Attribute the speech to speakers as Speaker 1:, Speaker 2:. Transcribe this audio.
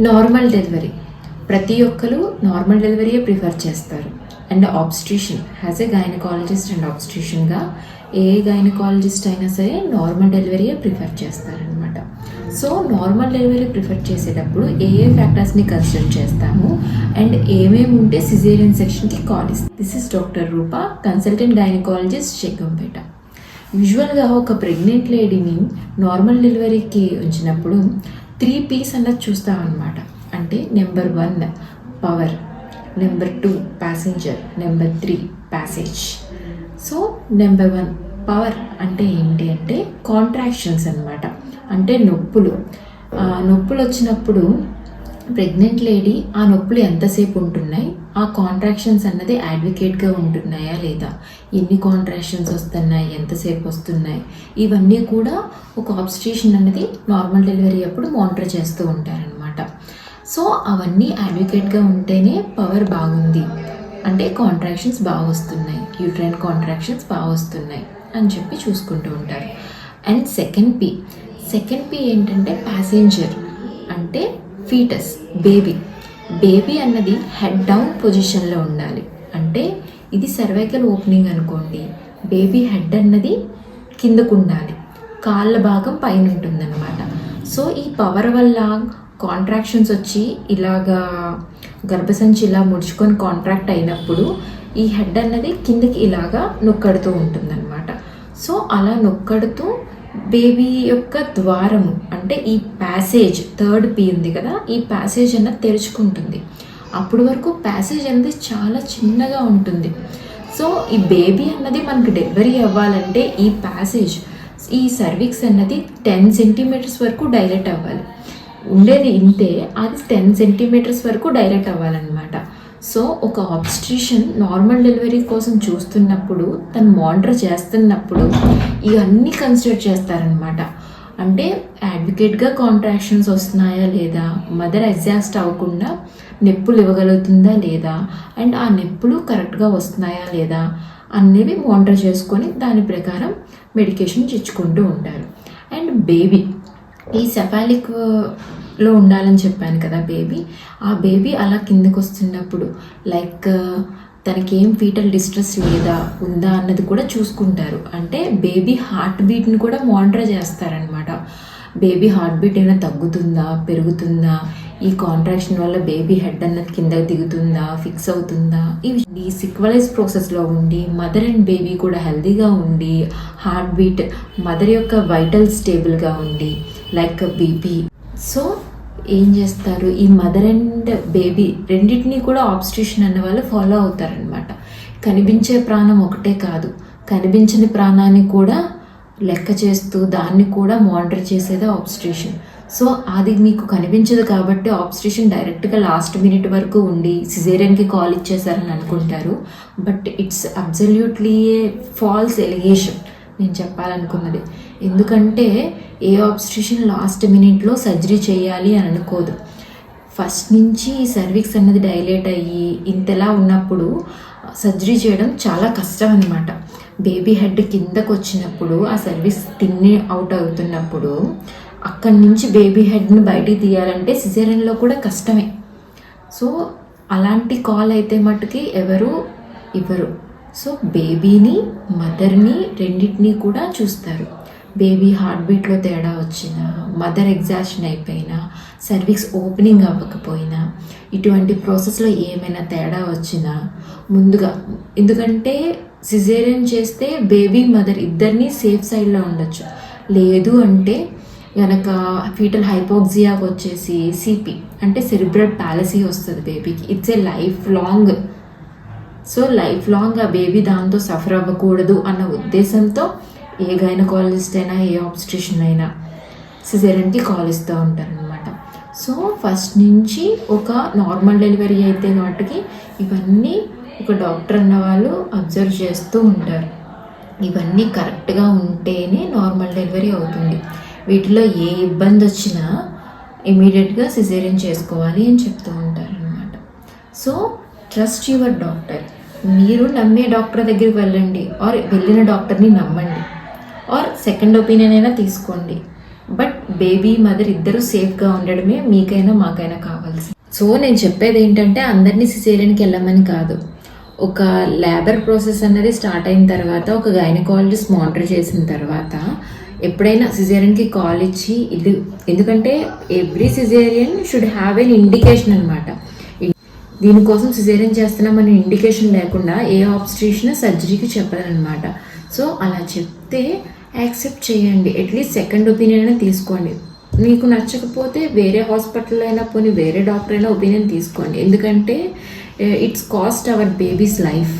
Speaker 1: Normal delivery ప్రతి ఒక్కరు normal డెలివరీయే ప్రిఫర్ చేస్తారు. And obstetrician as a gynaecologist and ఆబ్స్ట్రిషన్గా ఏ గైనకాలజిస్ట్ అయినా సరే నార్మల్ డెలివరీయే ప్రిఫర్ చేస్తారనమాట. సో నార్మల్ డెలివరీ ప్రిఫర్ చేసేటప్పుడు ఏ ఫ్యాక్టర్స్ని కన్సిడర్ చేస్తాము అండ్ ఏమేమి ఉంటే సిజేరియన్ సెక్షన్కి కాల్ ఇస్తాం. This is doctor Roopa, consultant gynaecologist, Jaggampeta. యూజువల్గా ఒక ప్రెగ్నెంట్ లేడీని నార్మల్ డెలివరీకి ఉంచినప్పుడు 3 P's అన్నది చూస్తామన్నమాట. అంటే number 1 power, number 2 passenger, number 3 passage. So number 1 power అంటే ఏంటి అంటే కాంట్రాక్షన్స్ అన్నమాట. అంటే నొప్పులు వచ్చినప్పుడు ప్రెగ్నెంట్ లేడీ ఆ నొప్పులు ఎంతసేపు ఉంటున్నాయి, ఆ కాంట్రాక్షన్స్ అన్నది అడ్వకేట్గా ఉంటున్నాయా లేదా, ఎన్ని కాంట్రాక్షన్స్ వస్తున్నాయి, ఎంతసేపు వస్తున్నాయి, ఇవన్నీ కూడా ఒక ఆబ్స్ట్రిషన్ అన్నది నార్మల్ డెలివరీ అప్పుడు మానిటర్ చేస్తూ ఉంటారనమాట. సో అవన్నీ అడ్వకేట్గా ఉంటేనే పవర్ బాగుంది అంటే కాంట్రాక్షన్స్ బాగా వస్తున్నాయి, యూట్రైన్ కాంట్రాక్షన్స్ బాగా వస్తున్నాయి అని చెప్పి చూసుకుంటూ ఉంటారు. అండ్ సెకండ్ పి ఏంటంటే ప్యాసింజర్ అంటే ఫీటస్, బేబీ అన్నది హెడ్ డౌన్ పొజిషన్లో ఉండాలి. అంటే ఇది సర్వైకల్ ఓపెనింగ్ అనుకోండి, బేబీ హెడ్ అన్నది కిందకు ఉండాలి, కాళ్ళ భాగం పైన ఉంటుందన్నమాట. సో ఈ పవర్ వల్ల కాంట్రాక్షన్స్ వచ్చి ఇలాగా గర్భసంచి ఇలా ముడుచుకొని కాంట్రాక్ట్ అయినప్పుడు ఈ హెడ్ అన్నది కిందకి ఇలాగా నొక్కడుతూ ఉంటుందన్నమాట. సో అలా నొక్కడుతూ బేబీ యొక్క ద్వారము అంటే ఈ ప్యాసేజ్, థర్డ్ పి ఉంది కదా, ఈ ప్యాసేజ్ అన్నది తెరుచుకుంటుంది. అప్పటి వరకు ప్యాసేజ్ అనేది చాలా చిన్నగా ఉంటుంది. సో ఈ బేబీ అన్నది మనకి డెలివరీ అవ్వాలంటే ఈ ప్యాసేజ్, ఈ సర్విక్స్ అన్నది 10 సెంటీమీటర్స్ వరకు డైలెట్ అవ్వాలి. ఉండేది ఇంతే, అది 10 సెంటీమీటర్స్ వరకు డైలెట్ అవ్వాలన్నమాట. సో ఒక ఆబ్స్ట్రిషన్ నార్మల్ డెలివరీ కోసం చూస్తున్నప్పుడు, తను మానిటర్ చేస్తున్నప్పుడు ఇవన్నీ కన్సిడర్ చేస్తారనమాట. అంటే అడ్వకేట్గా కాంట్రాక్షన్స్ వస్తున్నాయా లేదా, మదర్ ఎగ్జాస్ట్ అవ్వకుండా నొప్పులు ఇవ్వగలుగుతుందా లేదా, అండ్ ఆ నొప్పులు కరెక్ట్గా వస్తున్నాయా లేదా అనేవి మానిటర్ చేసుకొని దాని ప్రకారం మెడికేషన్ ఇచ్చుకుంటూ ఉంటారు. అండ్ బేబీ ఈ సెఫాలిక్లో ఉండాలని చెప్పాను కదా ఆ బేబీ అలా కిందకు వస్తున్నప్పుడు లైక్ తనకేం ఫీటల్ డిస్ట్రెస్ లేదా ఉందా అన్నది కూడా చూసుకుంటారు. అంటే బేబీ హార్ట్ బీట్ని కూడా మానిటర్ చేస్తారనమాట. బేబీ హార్ట్ బీట్ ఏమైనా తగ్గుతుందా, పెరుగుతుందా, ఈ కాంట్రాక్షన్ వల్ల బేబీ హెడ్ అన్నది కిందకి దిగుతుందా, ఫిక్స్ అవుతుందా, ఇవి సిక్వలైజ్ ప్రాసెస్లో ఉండి మదర్ అండ్ బేబీ కూడా హెల్తీగా ఉండి హార్ట్ బీట్, మదర్ యొక్క వైటల్ స్టేబుల్గా ఉండి లైక్ బీపీ. సో ఏం చేస్తారు, ఈ మదర్ అండ్ బేబీ రెండింటినీ కూడా ఆబ్స్ట్రిషన్ అన్న వాళ్ళు ఫాలో అవుతారనమాట. కనిపించే ప్రాణం ఒకటే కాదు, కనిపించని ప్రాణాన్ని కూడా లెక్క చేస్తూ దాన్ని కూడా మానిటర్ చేసేదే ఆబ్స్ట్రిషన్. సో అది మీకు కనిపించదు కాబట్టి ఆబ్స్ట్రిషన్ డైరెక్ట్గా లాస్ట్ మినిట్ వరకు ఉండి సిజేరియన్కి కాల్ ఇచ్చేసారని అనుకుంటారు. But it's absolutely A false allegation నేను చెప్పాలనుకున్నది. ఎందుకంటే ఏ ఆబ్స్ట్రిషన్ లాస్ట్ మినిట్లో సర్జరీ చేయాలి అని అనుకోదు. ఫస్ట్ నుంచి సర్విక్స్ అన్నది డైలేట్ అయ్యి ఇంతలా ఉన్నప్పుడు సర్జరీ చేయడం చాలా కష్టం అనమాట. బేబీ హెడ్ కిందకు వచ్చినప్పుడు ఆ సర్వీస్ తిన్ని అవుట్ అవుతున్నప్పుడు అక్కడి నుంచి బేబీ హెడ్ని బయటికి తీయాలంటే సిజేరియన్లో కూడా కష్టమే. సో అలాంటి కాల్ అయితే మట్టుకి ఎవరు ఇవ్వరు. సో బేబీని, మదర్ని రెండింటినీ కూడా చూస్తారు. బేబీ హార్ట్ బీట్లో తేడా వచ్చినా, మదర్ ఎగ్జాషన్ అయిపోయినా, సర్విక్స్ ఓపెనింగ్ అవ్వకపోయినా, ఇటువంటి ప్రాసెస్లో ఏమైనా తేడా వచ్చినా ముందుగా, ఎందుకంటే సిజేరియన్ చేస్తే బేబీ మదర్ ఇద్దరినీ సేఫ్ సైడ్లో ఉండొచ్చు. లేదు అంటే కనుక ఫీటల్ హైపోక్సియాకి వచ్చేసి సిపి అంటే సెరిబ్రల్ పాలసీ వస్తుంది బేబీకి. It's a life long. So life long ఆ బేబీ దాంతో సఫర్ అవ్వకూడదు అన్న ఉద్దేశంతో ఏ గైనకాలజిస్ట్ అయినా ఏ ఆబ్స్ట్రిషన్ అయినా సిజేరియన్కి కాల్ ఇస్తూ ఉంటారనమాట. సో ఫస్ట్ నుంచి ఒక నార్మల్ డెలివరీ అయితే వాటికి ఇవన్నీ ఒక డాక్టర్ అన్న వాళ్ళు అబ్జర్వ్ చేస్తూ ఉంటారు. ఇవన్నీ కరెక్ట్గా ఉంటేనే నార్మల్ డెలివరీ అవుతుంది. వీటిలో ఏ ఇబ్బంది వచ్చినా ఇమీడియట్గా సిజేరియన్ చేసుకోవాలి అని చెప్తూ ఉంటారు అనమాట. So trust your doctor. మీరు నమ్మే డాక్టర్ దగ్గరికి వెళ్ళండి, ఆర్ వెళ్ళిన డాక్టర్ని నమ్మండి, ఆర్ సెకండ్ ఒపీనియన్ అయినా తీసుకోండి. బట్ బేబీ మదర్ ఇద్దరు సేఫ్గా ఉండడమే మీకైనా మాకైనా కావాల్సింది. సో నేను చెప్పేది ఏంటంటే అందరినీ సిజేరియన్కి వెళ్ళమని కాదు. ఒక లేబర్ ప్రాసెస్ అన్నది స్టార్ట్ అయిన తర్వాత ఒక గైనకాలజిస్ట్ మానిటర్ చేసిన తర్వాత ఎప్పుడైనా సిజేరియన్కి కాల్ ఇచ్చి ఇది, ఎందుకంటే every caesarean should have an indication అనమాట. దీనికోసం సిజేరియన్ చేస్తున్నామని ఇండికేషన్ లేకుండా ఏ ఆబ్స్ట్రిషన్ సర్జరీకి చెప్పదనమాట. సో అలా చెప్తే యాక్సెప్ట్ చేయండి, అట్లీస్ట్ సెకండ్ ఒపీనియన్ అయినా తీసుకోండి. మీకు నచ్చకపోతే వేరే హాస్పిటల్ అయినా పోనీ వేరే డాక్టర్ అయినా ఒపీనియన్ తీసుకోండి, ఎందుకంటే it's cost our baby's life.